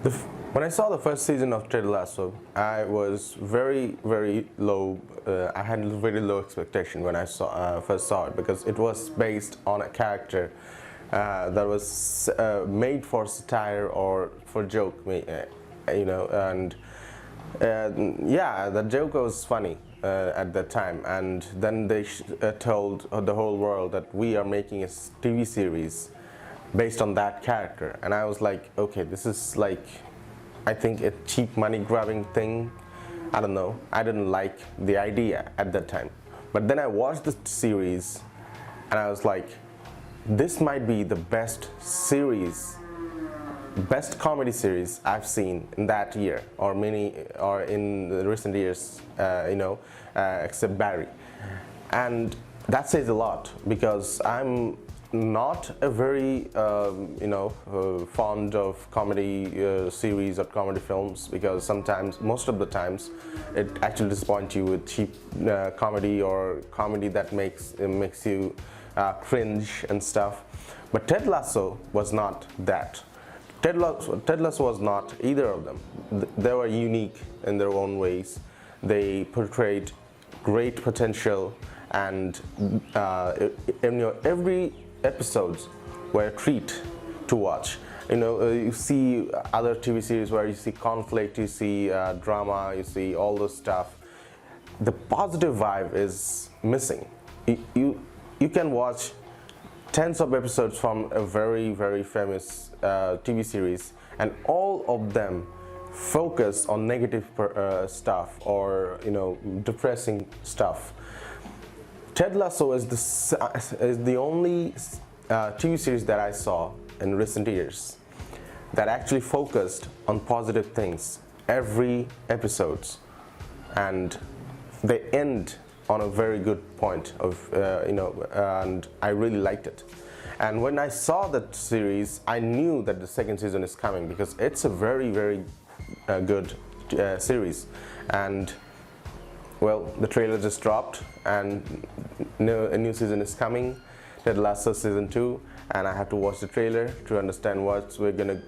When I saw the first season of Ted Lasso, I was very, very low. I had very low expectation when I first saw it, because it was based on a character that was made for satire or for joke, and yeah, the joke was funny at that time. And then they told the whole world that we are making a TV series based on that character, and I was like, okay, this is like, I think a cheap money grabbing thing. I don't know. I didn't like the idea at that time. But then I watched the series and I was like, this might be the best comedy series I've seen in that year, or in the recent years, except Barry. And that says a lot, because I'm not a very fond of comedy series or comedy films, because most of the times it actually disappoints you with cheap comedy, or comedy that makes you cringe and stuff. But Ted Lasso was not that. Ted Lasso was not either of them. They were unique in their own ways. They portrayed great potential, and every episodes were a treat to watch. You see other TV series where you see conflict, you see drama, you see all this stuff. The positive vibe is missing. You can watch tens of episodes from a very, very famous TV series, and all of them focus on negative stuff, or depressing stuff. Ted Lasso is the only TV series that I saw in recent years that actually focused on positive things every episodes, and they end on a very good point of and I really liked it. And when I saw that series, I knew that the second season is coming, because it's a very, very good series. And well, the trailer just dropped, and a new season is coming, Ted Lasso season 2, and I have to watch the trailer to understand what we're gonna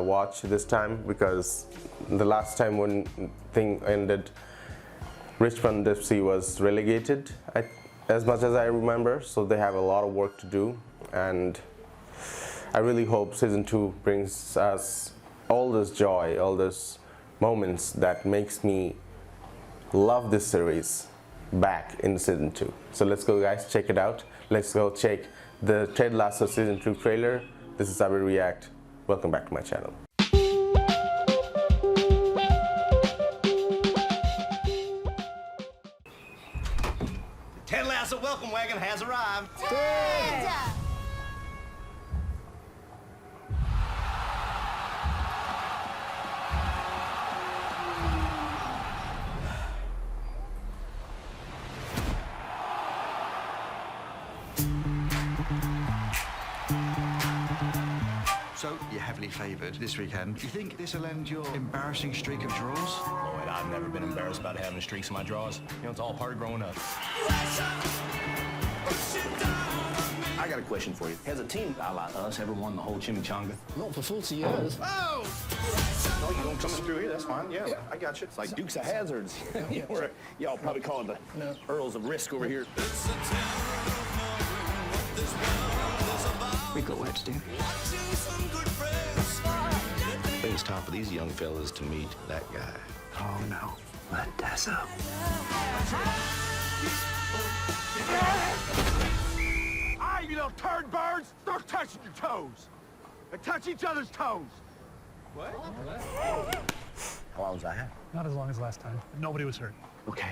watch this time, because the last time when thing ended, Richmond FC was relegated, as much as I remember, so they have a lot of work to do, and I really hope season 2 brings us all this joy, all those moments that makes me love this series back in season 2. So let's go, guys, check it out. Let's go check the Ted Lasso season 2 trailer. This is AbirReact. Welcome back to my channel. Ted Lasso welcome wagon has arrived. Ted! So, you're heavily favoured this weekend. You think this will end your embarrassing streak of draws? Lloyd, I've never been embarrassed about having streaks in my draws. It's all part of growing up. I got a question for you. Has a team guy like us ever won the whole chimichanga? Not for 40 years. Oh! No, you don't come through here, that's fine. Yeah, I got you. It's like Dukes of Hazzards. Y'all probably call it the Earls of Risk over here. We've got work to do. I think it's time for these young fellas to meet that guy. Oh no, Vanessa. Hey, you little turd birds! Start touching your toes! And touch each other's toes! What? How long was I have? Not as long as last time. Nobody was hurt. Okay.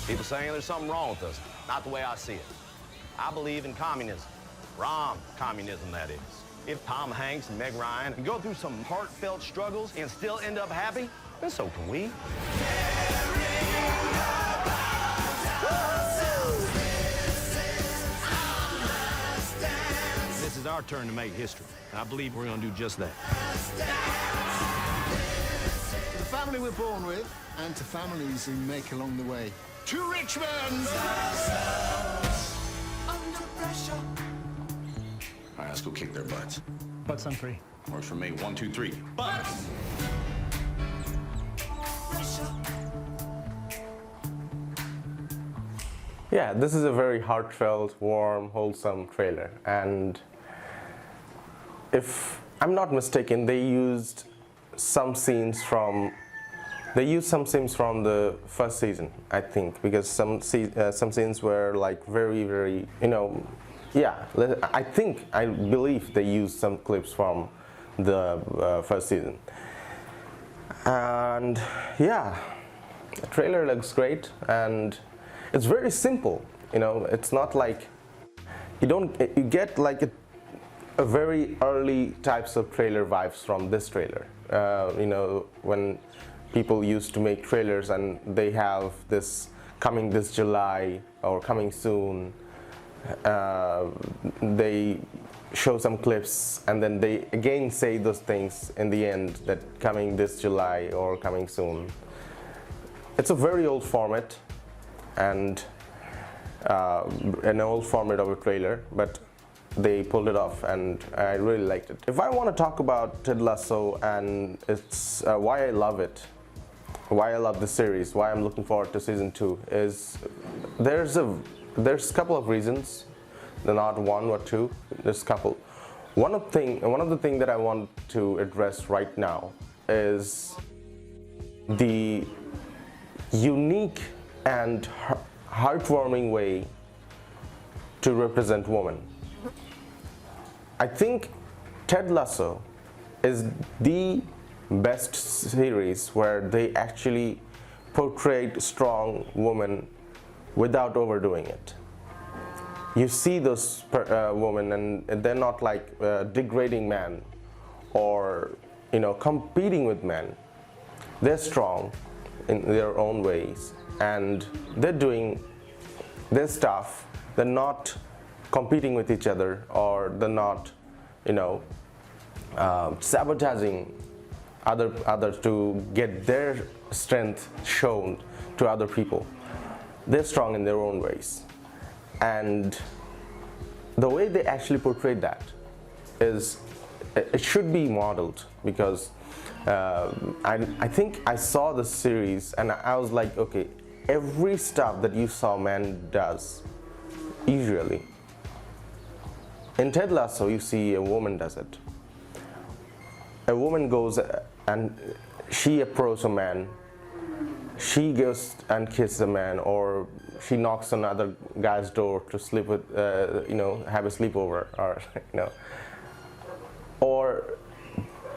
People saying there's something wrong with us. Not the way I see it. I believe in communism. Rom communism, that is. If Tom Hanks and Meg Ryan can go through some heartfelt struggles and still end up happy, then so can we. This is our turn to make history. And I believe we're going to do just that. To the family we're born with, and to families we make along the way. To Richmond! All right, let's go kick their butts. Butts on three. Works for me. 1, 2, 3. Butts! Yeah, this is a very heartfelt, warm, wholesome trailer, and if I'm not mistaken, they used some scenes from the first season, I think, because some scenes were like very, very, yeah. I believe they used some clips from the first season, and yeah, the trailer looks great, and it's very simple. It's not like you get like a very early types of trailer vibes from this trailer. When people used to make trailers and they have this coming this July or coming soon, they show some clips and then they again say those things in the end, that coming this July or coming soon. It's a very old format and an old format of a trailer, but they pulled it off and I really liked it. If I want to talk about Ted Lasso and it's why I love it, why I love the series, why I'm looking forward to season 2, is there's a couple of reasons. They're not one or two, there's a couple. One of the things that I want to address right now is the unique and heartwarming way to represent women. I think Ted Lasso is the best series where they actually portrayed strong women without overdoing it. You see those women and they're not like degrading men or competing with men. They're strong in their own ways and they're doing their stuff. They're not competing with each other, or they're not sabotaging others to get their strength shown to other people. They're strong in their own ways, and the way they actually portrayed that is it should be modeled, because I think I saw the series and I was like, okay, every stuff that you saw man does, usually in Ted Lasso you see a woman does it. A woman goes and she approaches a man, she goes and kisses a man, or she knocks on another guy's door to sleep with, have a sleepover, or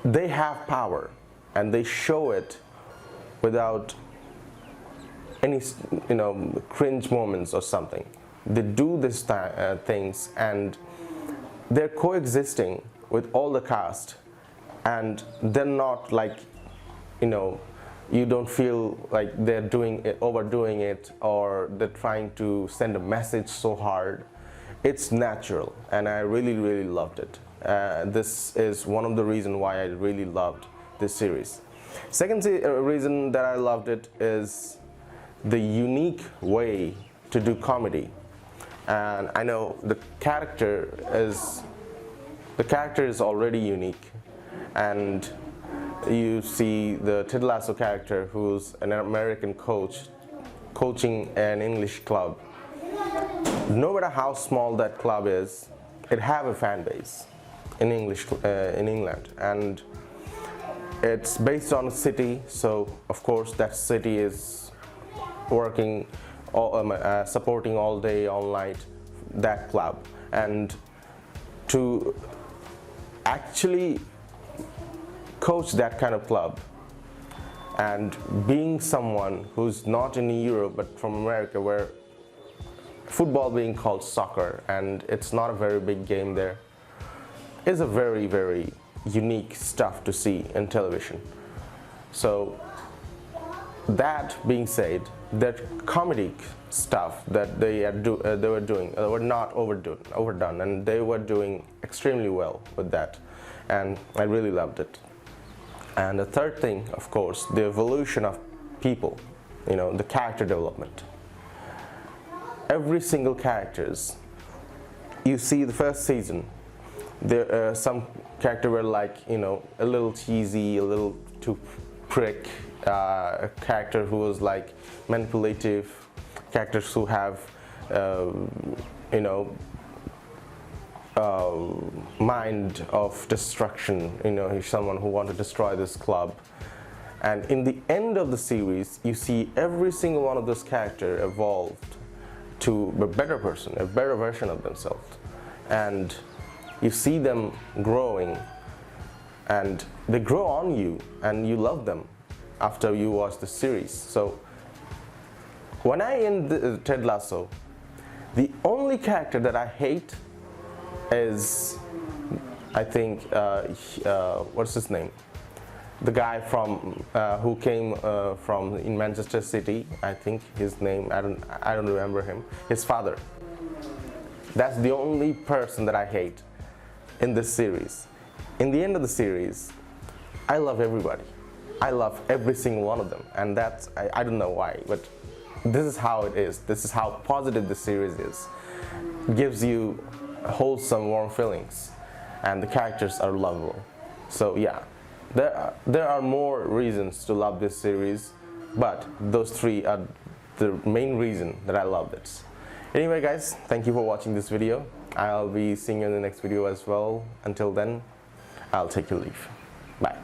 they have power and they show it without any cringe moments or something. They do these things and they're coexisting with all the cast, and they're not like, you don't feel like they're overdoing it, or they're trying to send a message so hard. It's natural, and I really, really loved it. This is one of the reasons why I really loved this series. Second reason that I loved it is the unique way to do comedy. And I know the character is already unique, and you see the Ted Lasso character, who's an American coach coaching an English club. No matter how small that club is, it have a fan base in England, and it's based on a city, so of course that city is working, supporting all day, all night that club. And to actually coach that kind of club, and being someone who's not in Europe but from America, where football being called soccer and it's not a very big game there, is a very, very unique stuff to see in television. So that being said, that comedic stuff that they were doing were not overdone, and they were doing extremely well with that, and I really loved it. And the third thing, of course, the evolution of people, the character development. Every single characters, you see the first season, There some character were like, you know, a little cheesy, a little too prick, a character who was like manipulative, characters who have you know, mind of destruction. You know, he's someone who wants to destroy this club. And in the end of the series, you see every single one of those characters evolved to a better person, a better version of themselves. And you see them growing, and they grow on you, and you love them after you watch the series. So when I end Ted Lasso, the only character that I hate is, I think, what's his name? The guy from who came from in Manchester City. I think his name, I don't remember him. His father. That's the only person that I hate in this series. In the end of the series, I love everybody. I love every single one of them, and that's, I don't know why, but this is how it is. This is how positive the series is. It gives you wholesome, warm feelings, and the characters are lovable. So yeah, there are more reasons to love this series, but those three are the main reason that I love it. Anyway guys, thank you for watching this video. I'll be seeing you in the next video as well. Until then, I'll take your leave. Bye.